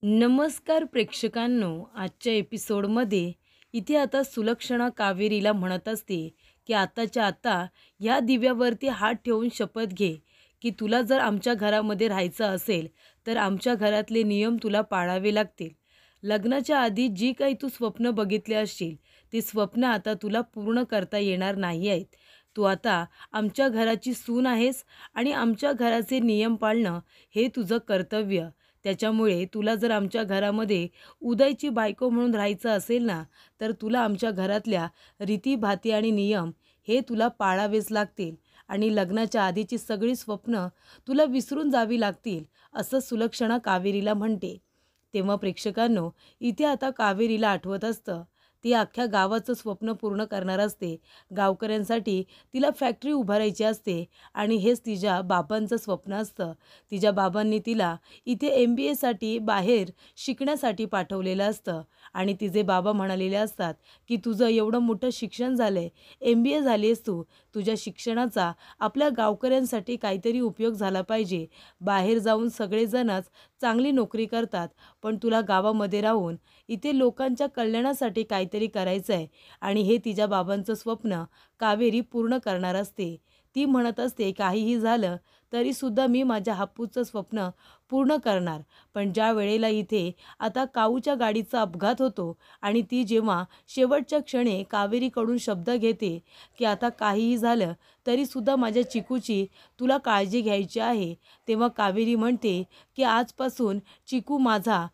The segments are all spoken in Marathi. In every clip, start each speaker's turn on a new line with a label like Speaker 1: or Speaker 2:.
Speaker 1: नमस्कार प्रेक्षकांनो, आजच्या एपिसोडमध्ये इथे आता सुलक्षणा कावेरीला म्हणत असते की आताच्या आता या दिव्यावरती हात ठेवून शपथ घे की तुला जर आमच्या घरामध्ये राहायचं असेल तर आमच्या घरातले नियम तुला पाळावे लागतील. लग्नाच्या आधी जी काही तू स्वप्न बघितले असशील ती स्वप्न आता तुला पूर्ण करता येणार नाही आहेत. तू आता आमच्या घराची सून आहेस आणि आमच्या घराचे नियम पाळणं हे तुझं कर्तव्य. त्याच्यामुळे तुला जर आमच्या घरामध्ये उदयची बायको म्हणून राहायचं असेल ना, तर तुला आमच्या घरातल्या रीतीभाती आणि नियम हे तुला पाळावेच लागतील आणि लग्नाच्या आधीची सगळी स्वप्न तुला विसरून जावी लागतील, असं सुलक्षणा कावेरीला म्हणते. तेव्हा प्रेक्षकांनो, इथे आता कावेरीला आठवत असतं ती अख्ख्या गावाचं स्वप्न पूर्ण करणार असते. गावकऱ्यांसाठी तिला फॅक्टरी उभारायची असते आणि हेच तिच्या बाबांचं स्वप्न असतं. तिच्या बाबांनी तिला इथे MBAसाठी बाहेर शिकण्यासाठी पाठवलेलं असतं आणि तिचे बाबा म्हणालेले असतात की तुझं एवढं मोठं शिक्षण झालं आहे, MBA झाली आहेस तू, तुझ्या शिक्षणाचा आपल्या गावकऱ्यांसाठी काहीतरी उपयोग झाला पाहिजे. बाहेर जाऊन सगळेजणच चांगली नोकरी करतात, पण तुला गावामध्ये राहून इथे लोकांच्या कल्याणासाठी काहीतरी करायचं आहे आणि हे तिच्या बाबांचं स्वप्न कावेरी पूर्ण करणार असते. ती म्हणत असते काहीही झालं तरीसुद्धा मी माझ्या हापूसचं स्वप्न पूर्ण करणार. पण ज्या वेळेला इथे आता काऊच्या गाडीचा अपघात होतो आणि ती जेव्हा शेवटच्या क्षणी कावेरीकडून शब्द घेते की आता काहीही झालं तरीसुद्धा माझ्या चिकूची तुला काळजी घ्यायची आहे, तेव्हा कावेरी म्हणते की आजपासून चिकू माझा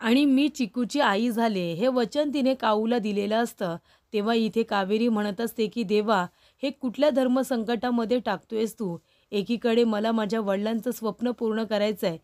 Speaker 1: आणि मी चिकूची आई झाले हे वचन तिने काऊला दिलेलं असतं. तेव्हा इथे कावेरी म्हणत असते की देवा, हे कुठल्या धर्मसंकटामध्ये टाकतोयस तू? एकीकडे मला माझ्या वडिलांचं स्वप्न पूर्ण करायचं आहे,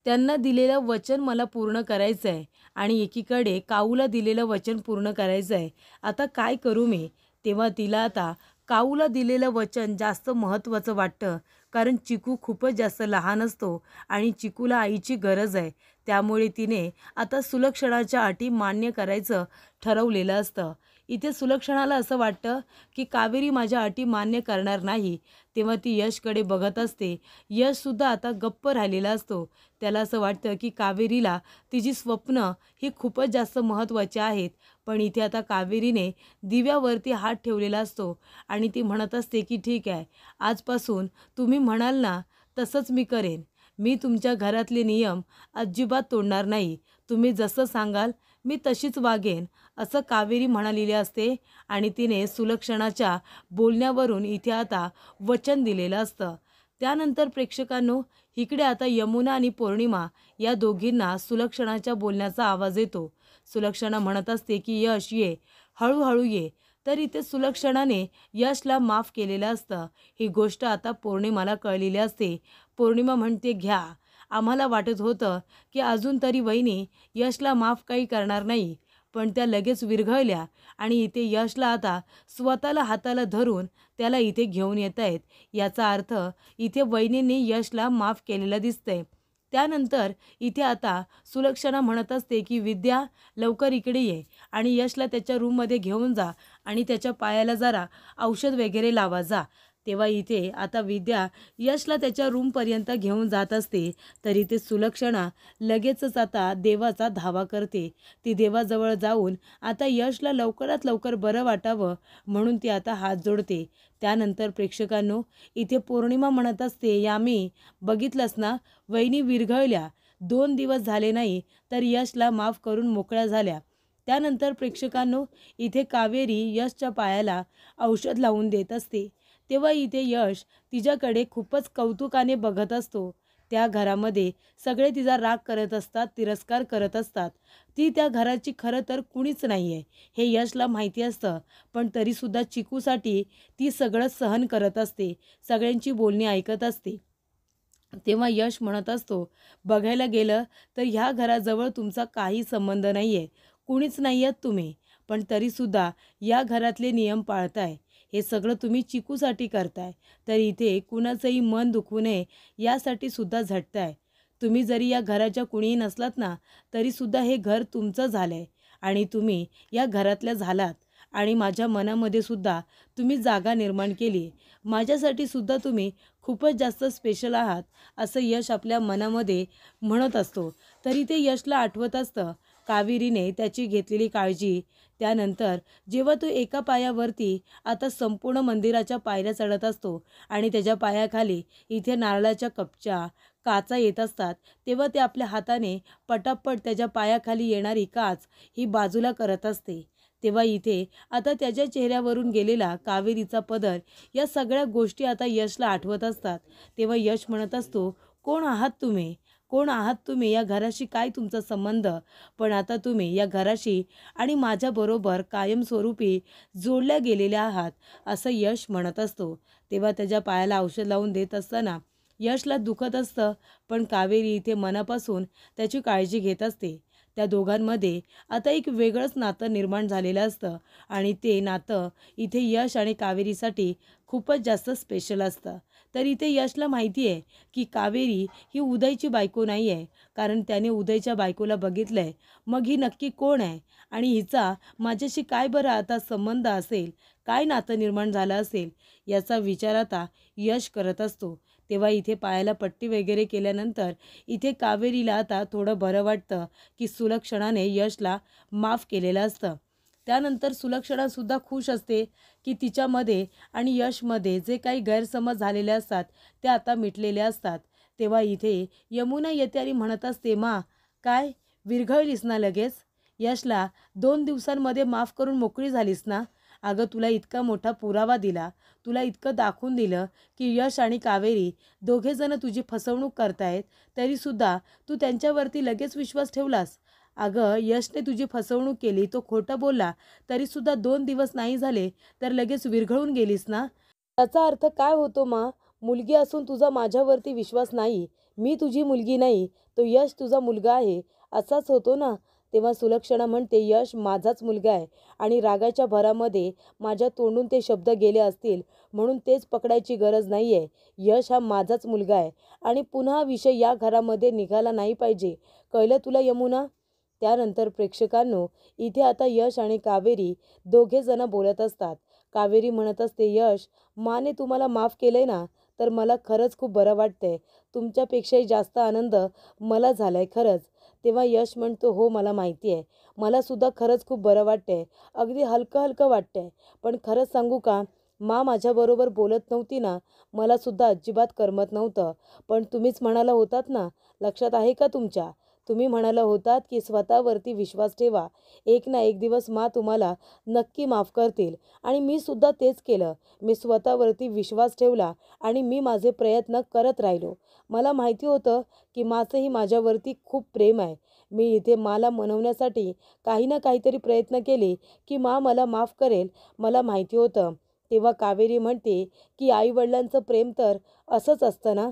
Speaker 1: त्यांना दिलेलं वचन मला पूर्ण करायचं आहे आणि एकीकडे काऊला दिलेलं वचन पूर्ण करायचं आहे. आता काय करू मी? तेव्हा तिला आता काऊला दिलेलं वचन जास्त महत्त्वाचं वाटतं, कारण चिकू खूपच जास्त लहान असतो आणि चिकूला आईची गरज आहे. त्यामुळे तिने आता सुलक्षणाच्या अटी मान्य करायचं ठरवलेलं असतं. इथे सुलक्षणाला असं वाटतं की कावेरी माझ्या अटी मान्य करणार नाही. तेव्हा ती यशकडे बघत असते. यशसुद्धा आता गप्प राहिलेला असतो. त्याला असं वाटतं की कावेरीला तिची स्वप्न ही खूपच जास्त महत्त्वाची आहेत. पण इथे आता कावेरीने दिव्यावरती हात ठेवलेला असतो आणि ती म्हणत असते की ठीक आहे, आजपासून तुम्ही म्हणाल ना तसंच मी करेन. मी तुमच्या घरातले नियम अजिबात तोडणार नाही. तुम्ही जसं सांगाल मी तशीच वागेन, असं कावेरी म्हणालेली असते आणि तिने सुलक्षणाच्या बोलण्यावरून इथे आता वचन दिलेलं असतं. त्यानंतर प्रेक्षकांनो, इकडे आता यमुना आणि पौर्णिमा या दोघींना सुलक्षणाच्या बोलण्याचा आवाज येतो. सुलक्षणा म्हणत असते की यश ये, हळूहळू ये. तर इथे सुलक्षणाने यशला माफ केलेलं असतं. ही गोष्ट आता पौर्णिमाला कळलेली असते. पौर्णिमा म्हणते घ्या, आम्हाला वाटत होतं की अजून तरी वहिनी यशला माफ काही करणार नाही, पण त्या लगेच विरघळल्या आणि इथे यशला आता स्वतःला हाताला धरून त्याला इथे घेऊन येत आहेत. याचा अर्थ इथे वहिनींनी यशला माफ केलेलं दिसतंय. त्यानंतर इथे आता सुलक्षणा म्हणत असते की विद्या, लवकर इकडे ये आणि यशला त्याच्या रूममध्ये घेऊन जा आणि त्याच्या पायाला जरा औषध वगैरे लावा जा. तेव्हा इथे आता विद्या यशला त्याच्या रूमपर्यंत घेऊन जात असते. तर इथे सुलक्षणा लगेचच आता देवाचा धावा करते. ती देवाजवळ जाऊन आता यशला लवकरात लवकर बरं वाटावं म्हणून ती आता हात जोडते. त्यानंतर प्रेक्षकांनो, इथे पौर्णिमा म्हणत असते यामी, बघितलंस ना, वहिनी विरघळल्या. 2 दिवस झाले नाही तर यशला माफ करून मोकळ्या झाल्या. त्यानंतर प्रेक्षकांनो, इथे कावेरी यशच्या पायाला औषध लावून देत असते. तेव्हा इथे यश तिच्याकडे खूपच कौतुकाने बघत असतो. त्या घरामध्ये सगळे तिचा राग करत असतात, तिरस्कार करत असतात. ती त्या घराची खरं तर कुणीच नाही आहे हे यशला माहिती असतं, पण तरीसुद्धा चिकूसाठी ती सगळं सहन करत असते, सगळ्यांची बोलणी ऐकत असते. तेव्हा यश म्हणत असतो, बघायला गेलं तर ह्या घराजवळ तुमचा काही संबंध नाही आहे, कुणीच नाही आहेत तुम्ही, पण तरीसुद्धा या घरातले नियम पाळताय. हे सगळं तुम्ही चिकूसाठी करताय, तर इथे कुणाचंही मन दुखू नये यासाठी सुद्धा झटताय. तुम्ही जरी या घराच्या कुणीही नसलात ना, तरीसुद्धा हे घर तुमचं झालं आहे आणि तुम्ही या घरातल्या झालात आणि माझ्या मनामध्ये सुद्धा तुम्ही जागा निर्माण केली. माझ्यासाठी सुद्धा तुम्ही खूपच जास्त स्पेशल आहात असं यश आपल्या मनामध्ये म्हणत असतो. तरी ते यशला आठवत असतं कावेरीने त्याची घेतलेली काळजी. त्यानंतर जेव्हा तो एका पायावरती आता संपूर्ण मंदिराच्या पायऱ्या चढत असतो आणि त्याच्या पायाखाली इथे नारळाच्या कपच्या काचा येत असतात, तेव्हा ते आपल्या हाताने पटापट त्याच्या पायाखाली येणारी काच ही बाजूला करत असते. तेव्हा इथे आता त्याच्या चेहऱ्यावरून गेलेला कावेरीचा पदर, या सगळ्या गोष्टी आता यशला आठवत असतात. तेव्हा यश म्हणत असतो, कोण आहात तुम्ही? कोण आहात तुम्ही? या घराशी काय तुमचा संबंध? पण आता तुम्ही या घराशी आणि माझ्याबरोबर कायमस्वरूपी जोडल्या गेलेल्या आहात असं यश म्हणत असतो. तेव्हा त्याच्या पायाला औषध लावून देत असताना यशला दुखत असतं, पण कावेरी इथे मनापासून त्याची काळजी घेत असते. त्या दोघांमध्ये आता एक वेगळंच नातं निर्माण झालेलं असतं आणि ते नातं इथे यश आणि कावेरीसाठी खूपच जास्त स्पेशल असतं. तर इथे यशला माहिती आहे की कावेरी ही उदयची बायको नाही आहे, कारण त्याने उदयच्या बायकोला बघितलं आहे. मग ही नक्की कोण आहे आणि हिचा माझ्याशी काय बरं आता संबंध असेल, काय नातं निर्माण झालं असेल, याचा विचार आता यश करत असतो. तेव्हा इथे पायाला पट्टी वगैरे केल्यानंतर इथे कावेरीला आता थोडं बरं वाटतं की सुलक्षणाने यशला माफ केलेलं असतं. त्यानंतर सुलक्षणासुद्धा खुश असते की तिच्यामध्ये आणि यशमध्ये जे काही गैरसमज झालेले असतात ते आता मिटलेले असतात. तेव्हा इथे यमुना येते आणि म्हणत असते, मा काय विरघळलीस ना लगेच? यशला 2 दिवसांमध्ये माफ करून मोकळी झालीस ना? अगं तुला इतका मोठा पुरावा दिला, तुला इतकं दाखवून दिलं की यश आणि कावेरी दोघेजणं तुझी फसवणूक करतायत, तरीसुद्धा तू त्यांच्यावरती लगेच विश्वास ठेवलास. अगं यशने तुझी फसवणूक केली, तो खोटं बोलला, तरीसुद्धा 2 दिवस नाही झाले तर लगेच विरघळून गेलीस ना? त्याचा अर्थ काय होतो मा? मुलगी असून तुझा माझ्यावरती विश्वास नाही, मी तुझी मुलगी नाही, तो यश तुझा मुलगा आहे, असाच होतो ना? तेव्हा सुलक्षणा म्हणते, यश माझाच मुलगा आहे आणि रागाच्या भरामध्ये माझ्या तोंडून ते शब्द गेले असतील म्हणून तेच पकडायची गरज नाही आहे. यश हा माझाच मुलगा आहे आणि पुन्हा हा विषय या घरामध्ये निघाला नाही पाहिजे. कळलं तुला यमुना? त्यानंतर प्रेक्षकांनो, इथे आता यश आणि कावेरी दोघेजणं बोलत असतात. कावेरी म्हणत असते, यश माने तुम्हाला माफ केलंय ना, तर मला खरंच खूप बरं वाटतंय. तुमच्यापेक्षाही जास्त आनंद मला झालाय खरंच. तेव्हा यश म्हणतो, हो मला माहिती आहे, मलासुद्धा खरंच खूप बरं वाटतंय, अगदी हलकं हलकं वाटतंय. पण खरंच सांगू का, मा माझ्याबरोबर बोलत नव्हती ना, मलासुद्धा अजिबात करमत नव्हतं. पण तुम्हीच म्हणाला होतात ना, लक्षात आहे का तुमच्या? तुम्ही म्हणाला होतात की स्वतःवरती विश्वास ठेवा, एक ना एक दिवस मा तुम्हाला नक्की माफ करतील. आणि मी सुद्धा तेच केलं. मी स्वतःवरती विश्वास ठेवला आणि मी माझे प्रयत्न करत राहिलो. मला माहिती होतं की माचंही माझ्यावरती खूप प्रेम आहे. मी इथे माला मनवण्यासाठी काही ना काहीतरी प्रयत्न केले की मा मला माफ करेल, मला माहिती होतं. तेव्हा कावेरी म्हणते की आईवडिलांचं प्रेम तर असंच असतं ना?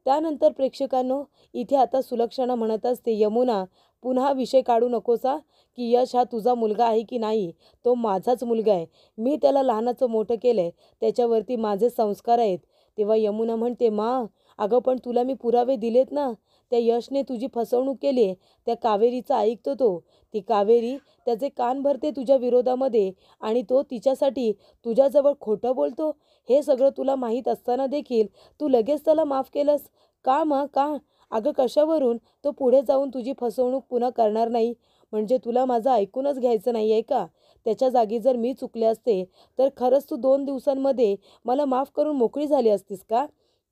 Speaker 1: त्यानंतर प्रेक्षकांनो, इथे आता सुलक्षणा म्हणत असते, यमुना पुन्हा विषय काढू नकोसा की यश हा तुझा मुलगा आहे की नाही, तो माझाच मुलगा आहे. मी त्याला लहानाचं मोठं केलं आहे, त्याच्यावरती माझे संस्कार आहेत. तेव्हा यमुना म्हणते, मा अगं पण तुला मी पुरावे दिलेत ना, त्या यशने तुझी फसवणूक केली आहे, त्या कावेरीचं ऐकतो तो. ती कावेरी त्याचे कान भरते तुझ्या विरोधामध्ये आणि तो तिच्यासाठी तुझ्याजवळ खोटं बोलतो. हे सगळं तुला माहीत असताना देखील तू लगेच त्याला माफ केलंस का मा? का? अगं कशावरून? तो पुढे जाऊन तुझी फसवणूक पुन्हा करणार नाही, म्हणजे तुला माझं ऐकूनच घ्यायचं नाही आहे का? त्याच्या जागी जर मी चुकले असते तर खरंच तू 2 दिवसांमध्ये मला माफ करून मोकळी झाली असतीस का?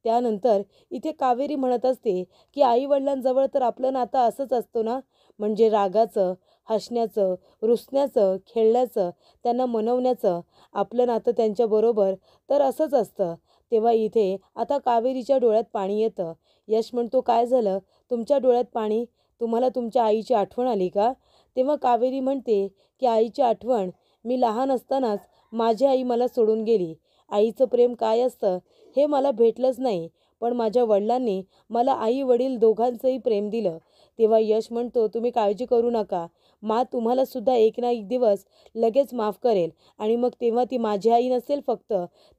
Speaker 1: त्यानंतर इथे कावेरी म्हणत असते की आईवडिलांजवळ तर आपलं नातं असंच असतं ना, म्हणजे रागाचं, हसण्याचं, रुसण्याचं, खेळण्याचं, त्यांना मनवण्याचं, आपलं नातं त्यांच्याबरोबर तर असंच असतं. तेव्हा इथे आता कावेरीच्या डोळ्यात पाणी येतं. यश म्हणतो, काय झालं? तुमच्या डोळ्यात पाणी? तुम्हाला तुमच्या आईची आठवण आली का? तेव्हा कावेरी म्हणते की आईची आठवण? मी लहान असतानाच माझी आई मला सोडून गेली. आईचं प्रेम काय असतं हे मला भेटलंच नाही, पण माझ्या वडिलांनी मला आई वडील दोघांचंही प्रेम दिलं. तेव्हा यश म्हणतो, तुम्ही काळजी करू नका, मा तुम्हाला सुद्धा एक ना एक दिवस लगेच माफ करेल आणि मग तेव्हा ती माझी आई नसेल फक्त,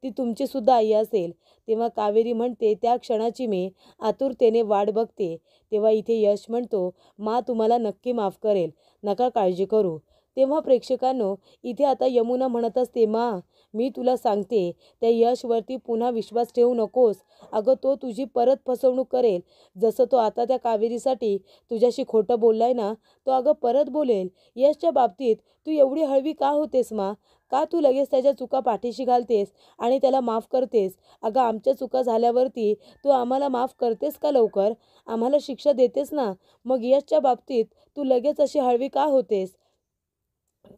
Speaker 1: ती तुमची सुद्धा आई असेल. तेव्हा कावेरी म्हणते, त्या क्षणाची मी आतुरतेने वाट बघते. तेव्हा इथे यश म्हणतो, मा तुम्हाला नक्की माफ करेल, नका काळजी करू. तेव्हा प्रेक्षकांनो इथे आता यमुना म्हणत असते, मा मी तुला सांगते त्या यशवरती पुन्हा विश्वास ठेवू नकोस. अगं तो तुझी परत फसवणूक करेल. जसं तो आता त्या कावेरीसाठी तुझ्याशी खोटं बोललाय ना, तो अगं परत बोलेल. यशच्या बाबतीत तू एवढी हळवी का होतेस मा? का तू लगेच त्याच्या चुका पाठीशी घालतेस आणि त्याला माफ करतेस? अगं आमच्या चुका झाल्यावरती तू आम्हाला माफ करतेस का लवकर? आम्हाला शिक्षा देतेस ना. मग यशच्या बाबतीत तू लगेच अशी हळवी का होतेस?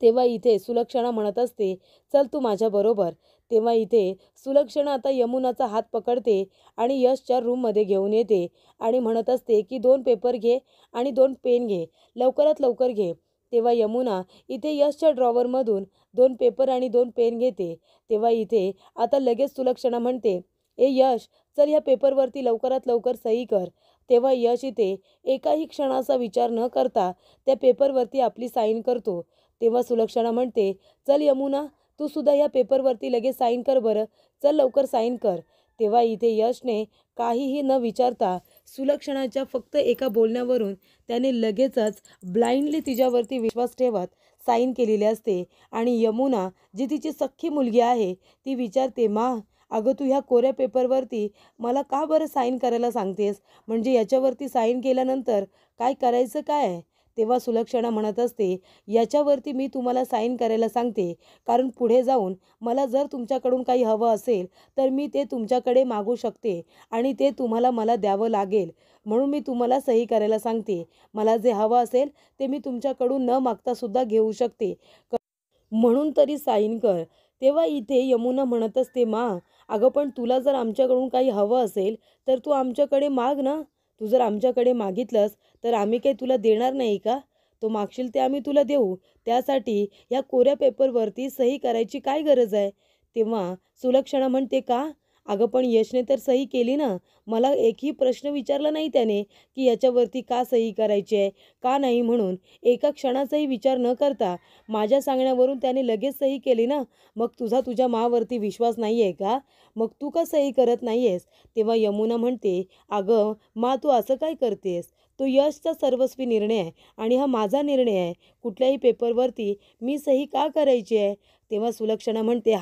Speaker 1: तेव्हा इथे सुलक्षणा म्हणत असते, चल तू माझ्याबरोबर. तेव्हा इथे सुलक्षणा आता यमुनाचा हात पकडते आणि यशच्या रूममध्ये घेऊन येते आणि म्हणत असते की 2 पेपर घे आणि 2 पेन घे, लवकरात लवकर घे. तेव्हा यमुना इथे यशच्या ड्रॉवरमधून 2 पेपर आणि 2 पेन घेते. तेव्हा इथे आता लगेच सुलक्षणा म्हणते, ए यश, चल ह्या पेपरवरती लवकरात लवकर सही कर. तेव्हा यश इथे एकाही क्षणाचा विचार न करता त्या पेपरवरती आपली साईन करतो. तेव्हा सुलक्षणा म्हणते, चल यमुना, तू सुद्धा या पेपरवरती लगेच साईन कर बरं. चल लवकर साईन कर. तेव्हा इथे यशने काहीही न विचारता सुलक्षणाच्या फक्त एका बोलण्यावरून त्याने लगेचच ब्लाइंडली तिच्यावरती विश्वास ठेवत साईन केलेली असते. आणि यमुना जी तिची सख्खी मुलगी आहे ती विचारते, मा अगं तू ह्या कोऱ्या पेपरवरती मला का बरं साईन करायला सांगतेस? म्हणजे याच्यावरती साईन केल्यानंतर काय करायचं काय आहे? तेव्हा सुलक्षणा म्हणत असते, याच्यावरती मी तुम्हाला साईन करायला सांगते कारण पुढे जाऊन मला जर तुमच्याकडून काही हवं असेल तर मी ते तुमच्याकडे मागू शकते आणि ते तुम्हाला मला द्यावं लागेल. म्हणून मी तुम्हाला सही करायला सांगते. मला जे हवं असेल ते मी तुमच्याकडून न मागता सुद्धा घेऊ शकते. म्हणून तरी साईन कर. तेव्हा इथे यमुना म्हणत असते, मा अगं पण तुला जर आमच्याकडून काही हवं असेल तर तू आमच्याकडे माग ना. तू जर आमच्याकडे मागितलंस तर आम्ही काही तुला देणार नाही का? तो मागशील ते आम्ही तुला देऊ. त्यासाठी या कोऱ्या पेपरवरती सही करायची काय गरज आहे? तेव्हा सुलक्षणा म्हणते, का? अगं पण यशने तर सही केली ना. मला एकही प्रश्न विचारला नाही त्याने की याच्यावरती का सही करायची आहे, का नाही म्हणून. एका क्षणाचाही विचार न करता माझ्या सांगण्यावरून त्याने लगेच सही केली ना. मग तुझा तुझ्या मावरती विश्वास नाही आहे का? मग तू का सही करत नाही आहेस? तेव्हा यमुना म्हणते, अगं मा तू असं काय करतेस? तो यशचा सर्वस्वी निर्णय आहे आणि हा माझा निर्णय आहे. कुठल्याही पेपरवरती मी सही का करायची आहे? तेव्हा सुलक्षणा म्हणते,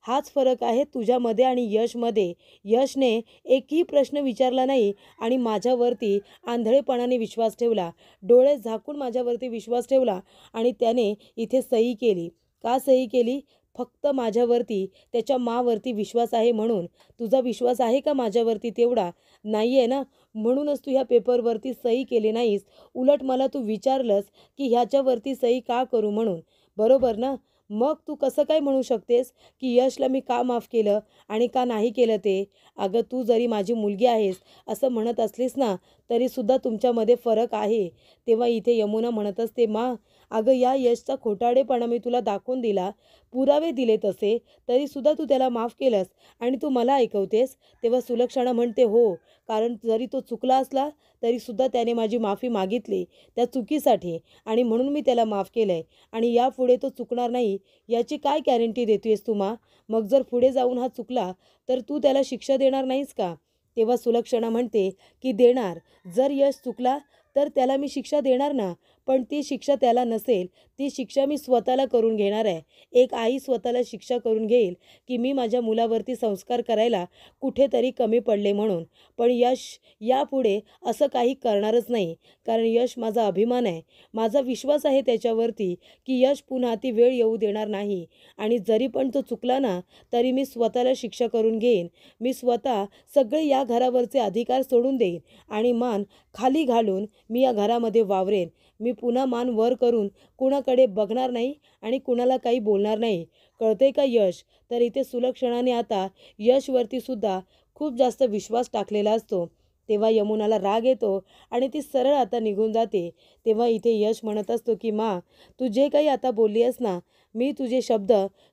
Speaker 1: हाच फरक आहे तुझ्यामध्ये आणि यशमध्ये. यशने एकही प्रश्न विचारला नाही आणि माझ्यावरती आंधळेपणाने विश्वास ठेवला. डोळे झाकून माझ्यावरती विश्वास ठेवला आणि त्याने इथे सही केली. का सही केली? फक्त माझ्यावरती त्याच्या मावरती विश्वास आहे म्हणून. तुझा विश्वास आहे का माझ्यावरती तेवढा? नाही आहे ना. म्हणूनच तू ह्या पेपरवरती सही केली नाहीस. उलट मला तू विचारलंस की ह्याच्यावरती सही का करू म्हणून. बरोबर ना? मग तू कसं काय म्हणू शकतेस की यशला मी का माफ केलं आणि का नाही केलं ते? अगं तू जरी माझी मुलगी आहेस असं म्हणत असलीस ना तरीसुद्धा तुमच्यामध्ये फरक आहे. तेव्हा इथे यमुना म्हणत असते, मा अगं या यशचा खोटारडेपणा मी तुला दाखवून दिला, पुरावे दिले तसे, तरीसुद्धा तू त्याला माफ केलंस आणि तू मला ऐकवतेस. तेव्हा सुलक्षणा म्हणते, हो, कारण जरी तो चुकला असला तरीसुद्धा त्याने माझी माफी मागितली त्या चुकीसाठी आणि म्हणून मी त्याला माफ केलं आहे आणि यापुढे तो चुकणार नाही याची काय गॅरंटी देतोयस तू मा? मग जर पुढे जाऊन हा चुकला तर तू त्याला शिक्षा देणार नाहीस का? तेव्हा सुलक्षणा म्हणते की देणार. जर यश चुकला तर त्याला मी शिक्षा देणार ना. पण ती शिक्षा त्याला नसेल, ती शिक्षा मी स्वतःला करून घेणार आहे. एक आई स्वतःला शिक्षा करून घेईल की मी माझ्या मुलावरती संस्कार करायला कुठेतरी कमी पडले म्हणून. पण यश यापुढे असं काही करणारच नाही कारण यश माझा अभिमान आहे. माझा विश्वास आहे त्याच्यावरती की यश पुन्हा ती वेळ येऊ देणार नाही आणि जरी पण तो चुकला ना तरी मी स्वतःला शिक्षा करून घेईन. मी स्वतः सगळे या घरावरचे अधिकार सोडून देईन आणि मान खाली घालून मी या घरामध्ये वावरेन. मी पुन्हा मान वर करून कुणाकडे बघणार नाही आणि कुणाला काही बोलणार नाही. कळते का यश? तर इथे सुलक्षणाने आता यशवरती सुद्धा खूप जास्त विश्वास टाकलेला असतो. तेव्हा यमुनाला राग येतो आणि ती सरळ आता निघून जाते. तेव्हा इथे यश म्हणत असतो की मा तू जे काही आता बोलली आहेस ना, मी तुझे शब्द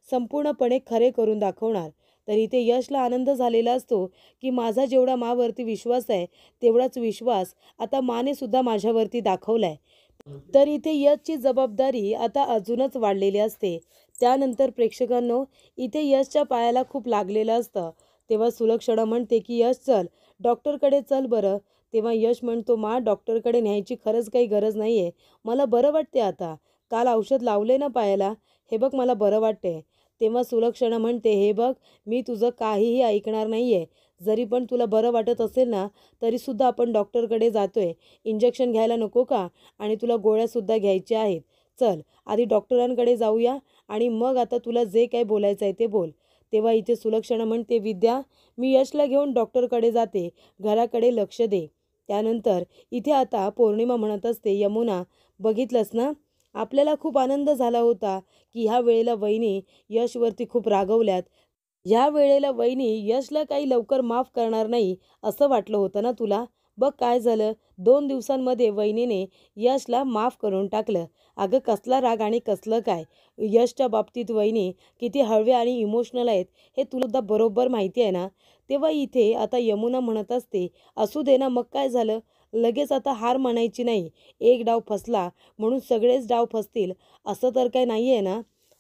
Speaker 1: संपूर्णपणे खरे करून दाखवणार. तर इथे यशला आनंद झालेला असतो की माझा जेवढा मावरती विश्वास आहे तेवढाच विश्वास आता माने सुद्धा माझ्यावरती दाखवला आहे. तर इथे यशची जबाबदारी आता अजूनच वाढलेली असते. त्यानंतर प्रेक्षकांनो इथे यशच्या पायाला खूप लागलेलं असतं. तेव्हा सुलक्षणा म्हणते की यश चल, डॉक्टरकडे चल बरं. तेव्हा यश म्हणतो, मा डॉक्टरकडे न्यायची खरंच काही गरज नाही आहे, मला बरं वाटते आता. काल औषध लावले ना पायाला, हे बघ मला बरं वाटतंय. तेव्हा सुलक्षणा म्हणते, हे बघ मी तुझं काहीही ऐकणार नाही आहे. जरी पण तुला बरं वाटत असेल ना तरीसुद्धा आपण डॉक्टरकडे जातोय. इंजेक्शन घ्यायला नको का? आणि तुला गोळ्यासुद्धा घ्यायच्या आहेत. चल आधी डॉक्टरांकडे जाऊया आणि मग आता तुला जे काही बोलायचं आहे ते बोल. तेव्हा इथे सुलक्षणा म्हणते, विद्या मी यशला घेऊन डॉक्टरकडे जाते, घराकडे लक्ष दे. त्यानंतर इथे आता पौर्णिमा म्हणत असते, यमुना बघितलंस ना, आपल्याला खूप आनंद झाला होता की ह्या वेळेला वहिनी यशवरती खूप रागवल्यात. ह्या वेळेला वहिनी यशला काही लवकर माफ करणार नाही असं वाटलं होतं ना तुला. बघ काय झालं, 2 दिवसांमध्ये वहिनीने यशला माफ करून टाकलं. अगं कसला राग आणि कसलं काय. यशच्या बाबतीत वहिनी किती हळवे आणि इमोशनल आहेत हे तुला बरोबर माहिती आहे ना. तेव्हा इथे आता यमुना म्हणत असते, असू दे ना, मग काय झालं. लगेच आता हार मानायची नाही. एक डाव फसला म्हणून सगळेच डाव फसतील असं तर काय नाही आहे ना.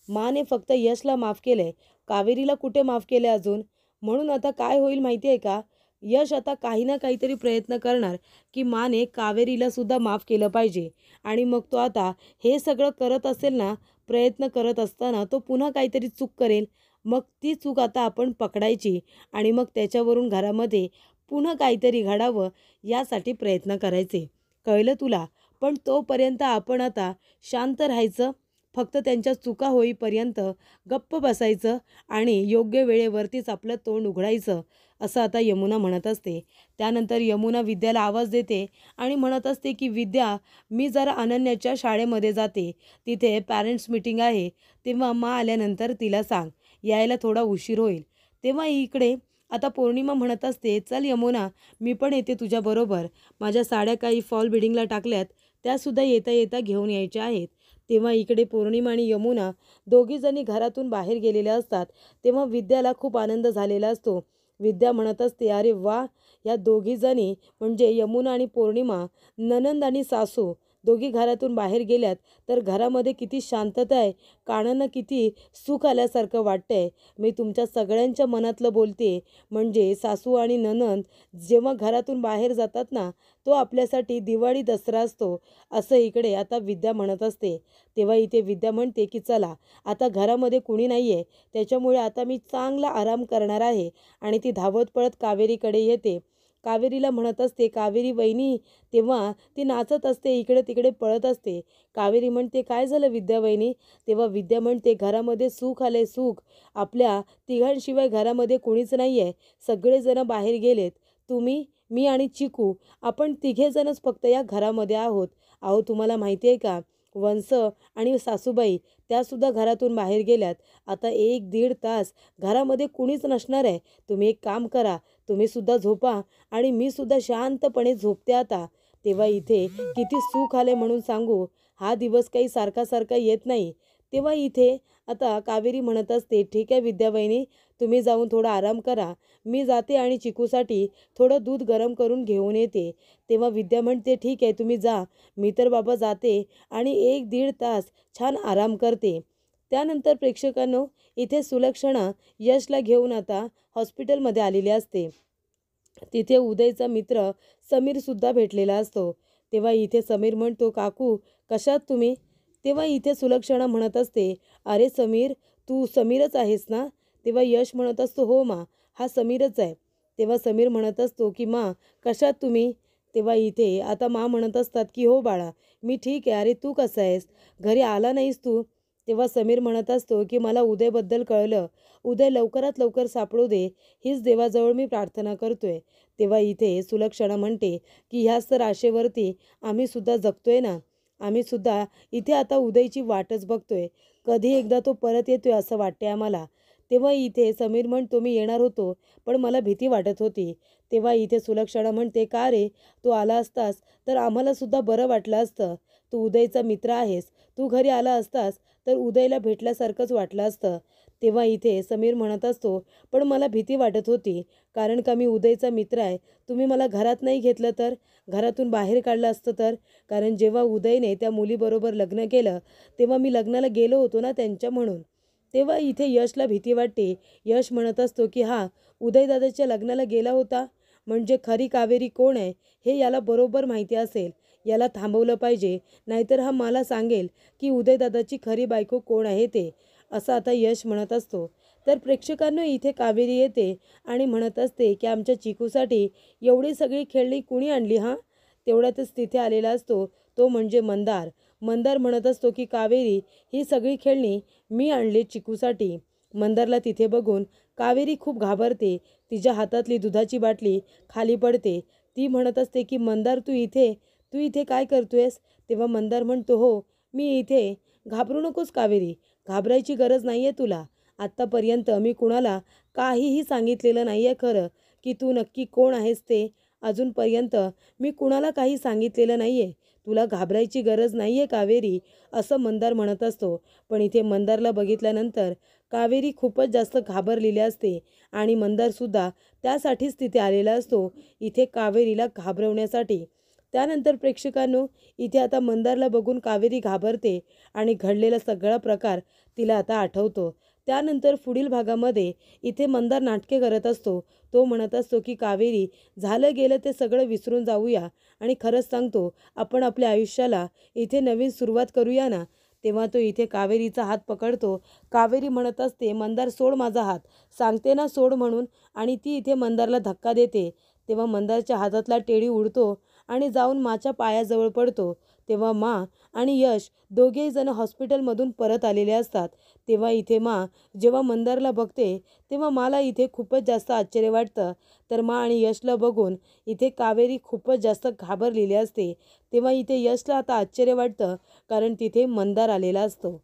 Speaker 1: माने फक्त यशला माफ केलंय, कावेरीला कुठे माफ केले अजून. म्हणून आता काय होईल माहिती आहे का, यश आता काही ना काहीतरी प्रयत्न करणार की माने कावेरीला सुद्धा माफ केलं पाहिजे. आणि मग तो आता हे सगळं करत असेल ना, प्रयत्न करत असताना तो पुन्हा काहीतरी चूक करेल. मग ती चूक आता आपण पकडायची आणि मग त्याच्यावरून घरामध्ये पुन्हा काहीतरी घडावं यासाठी प्रयत्न करायचे. कळलं तुला. पण तोपर्यंत आपण आता शांत राहायचं. फक्त त्यांच्या चुका होईपर्यंत गप्प बसायचं आणि योग्य वेळेवरतीच आपलं तोंड उघडायचं असं आता यमुना म्हणत असते. त्यानंतर यमुना विद्याला आवाज देते आणि म्हणत असते की विद्या, मी जरा अनन्याच्या शाळेमध्ये जाते, तिथे पॅरेंट्स मीटिंग आहे, तेव्हा आल्यानंतर तिला सांग यायला थोडा उशीर होईल. तेव्हा इकडे आता पौर्णिमा म्हणत असते, चल यमुना मी पण येते तुझ्याबरोबर. माझ्या साड्या काही फॉल बिडिंगला टाकल्यात, त्यासुद्धा येता येता घेऊन यायच्या आहेत. तेव्हा इकडे पौर्णिमा आणि यमुना दोघीजणी घरातून बाहेर गेलेल्या असतात. तेव्हा विद्याला खूप आनंद झालेला असतो. विद्या म्हणत असते, अरे वा, या दोघीजणी म्हणजे यमुना आणि पौर्णिमा, नणंद आणि सासू दोघी घरातून बाहेर गेल्यात तर घरामध्ये किती शांतता आहे. कानांना किती सुख आल्यासारखं वाटतंय. मी तुमच्या सगळ्यांच्या मनातलं बोलते. म्हणजे सासू आणि नणंद जेव्हा घरातून बाहेर जातात ना, तो आपल्यासाठी दिवाळी दसरा असतो असं इकडे आता विद्या म्हणत असते. तेव्हा इथे विद्या म्हणते की चला आता घरामध्ये कुणी नाही आहे, त्याच्यामुळे आता मी चांगला आराम करणार आहे. आणि ती धावत पळत कावेरीकडे येते. कावेरीला म्हणत असते, कावेरी वहिनी. तेव्हा ती नाचत असते, इकडे तिकडे पळत असते. कावेरी म्हणते, काय झालं विद्या वहिनी. तेव्हा विद्या म्हणते, घरामध्ये सुख आले सुख. आपल्या तिघांशिवाय घरामध्ये कोणीच नाही आहे, सगळेजण बाहेर गेलेत. तुम्ही, मी आणि चिकू, आपण तिघेजणच फक्त या घरामध्ये आहोत. अहो तुम्हाला माहिती आहे का, वंस आणि सासूबाई त्यासुद्धा घरातून बाहेर गेल्यात. आता 1-1.5 तास घरामध्ये कुणीच नसणार आहे. तुम्ही एक काम करा, तुम्ही सुद्धा झोपा आणि मी सुद्धा शांतपणे झोपते आता. तेव्हा इथे किती सुख आले म्हणून सांगू. हा दिवस काही सारखा सारखा येत नाही. तेव्हा इथे आता कावेरी म्हणत असते, ठीक आहे विद्या वहिनी, तुम्ही जाऊन थोडा आराम करा, मी जाते आणि चिकूसाठी थोडं दूध गरम करून घेऊन येते. तेव्हा विद्या म्हणते, ठीक आहे तुम्ही जा, मी तर बाबा जाते आणि 1-1.5 तास छान आराम करते. त्यानंतर प्रेक्षकांनो, इथे सुलक्षणा यशला घेऊन आता हॉस्पिटलमध्ये आलेली असते. तिथे उदयचा मित्र समीरसुद्धा भेटलेला असतो. तेव्हा इथे समीर म्हणतो, काकू कशात तुम्ही. तेव्हा इथे सुलक्षणा म्हणत असते, अरे समीर, तू समीरच आहेस ना. तेव्हा यश म्हणत असतो, हो मा, हा समीरच आहे. तेव्हा समीर म्हणत असतो की मा कशात तुम्ही. तेव्हा इथे आता मा म्हणत असतात की हो बाळा, मी ठीक आहे. अरे तू कसा आहेस, घरी आला नाहीस तू. तेव्हा समीर म्हणत असतो की मला उदयबद्दल कळलं, उदय लवकरात लवकर सापडू दे, हीच देवाजवळ मी प्रार्थना करतोय. तेव्हा इथे सुलक्षणा म्हणते की ह्याच तर आशेवरती आम्ही सुद्धा जगतोय ना. आम्ही सुद्धा इथे आता उदयची वाटच बघतोय, कधी एकदा तो परत येतोय असं वाटतंय आम्हाला. तेव्हा इथे समीर म्हणतो, मी येणार होतो पण मला भीती वाटत होती. तेव्हा इथे सुलक्षणा म्हणते, का रे, तू आला असतास तर आम्हाला सुद्धा बरं वाटलं असतं. तू उदयचा मित्र आहेस, तू घरी आला असतास तर उदयला भेटल्यासारखंच वाटलं असतं. तेव्हा इथे समीर म्हणत असतो, पण मला भीती वाटत होती, कारण का मी उदयचा मित्र आहे. तुम्ही मला घरात नाही घेतलं तर, घरातून बाहेर काढलं असतं तर. कारण जेव्हा उदयने त्या मुलीबरोबर लग्न केलं तेव्हा मी लग्नाला गेलो होतो ना त्यांच्या, म्हणून. तेव्हा इथे यशला भीती वाटते. यश म्हणत असतो की हा उदयदादाच्या लग्नाला गेला होता, म्हणजे खरी कावेरी कोण आहे हे याला बरोबर माहिती असेल. याला थांबवलं पाहिजे, नाहीतर हा मला सांगेल की उदयदादाची खरी बायको कोण आहे ते, असं आता यश म्हणत असतो. तर प्रेक्षकांना इथे कावेरी येते आणि म्हणत असते की आमच्या चिकूसाठी एवढी सगळी खेळणी कुणी आणली हां? तेवढ्यातच तिथे आलेला असतो तो म्हणजे मंदार. मंदार म्हणत असतो की कावेरी, ही सगळी खेळणी मी आणली चिकूसाठी. मंदारला तिथे बघून कावेरी खूप घाबरते. तिच्या हातातली दुधाची बाटली खाली पडते. ती म्हणत असते की मंदार, तू इथे काय करतोयस? तेव्हा मंदार म्हणतो, हो मी इथे. घाबरू नकोस कावेरी, घाबरायची गरज नाही आहे तुला. आत्तापर्यंत मी कुणाला काहीही सांगितलेलं नाही आहे खरं, की तू नक्की कोण आहेस ते. अजूनपर्यंत मी कुणाला काही सांगितलेलं नाही आहे. तुला घाबरायची गरज नाही आहे कावेरी, असं मंदार म्हणत असतो. पण इथे मंदारला बघितल्यानंतर कावेरी खूपच जास्त घाबरलेली असते आणि मंदारसुद्धा त्यासाठीच तिथे आलेला असतो, इथे कावेरीला घाबरवण्यासाठी. त्यानंतर प्रेक्षकांनो, इथे आता मंदारला बघून कावेरी घाबरते आणि घडलेला सगळा प्रकार तिला आता आठवतो. त्यानंतर पुढील भागामध्ये इथे मंदार नाटके करत असतो. तो म्हणत असतो की कावेरी, झालं गेलं ते सगळं विसरून जाऊया आणि खरंच सांगतो, आपण आपल्या आयुष्याला इथे नवीन सुरुवात करूया ना. तेव्हा तो इथे कावेरीचा हात पकडतो. कावेरी म्हणत असते, मंदार सोड माझा हात, सांगते ना सोड म्हणून. आणि ती इथे मंदारला धक्का देते. तेव्हा मंदारच्या हातातला टेडी उडतो आणि जाऊन माच्या पायाजवळ पडतो. तेव्हा मा आणि यश दोघेही जण हॉस्पिटलमधून परत आलेले असतात. तेव्हा इथे मा जेव्हा मंदारला बघते तेव्हा मला इथे खूपच जास्त आश्चर्य वाटतं. तर मा आणि यशला बघून इथे कावेरी खूपच जास्त घाबरलेली असते. तेव्हा इथे यशला आता आश्चर्य वाटतं, कारण तिथे मंदार आलेला असतो.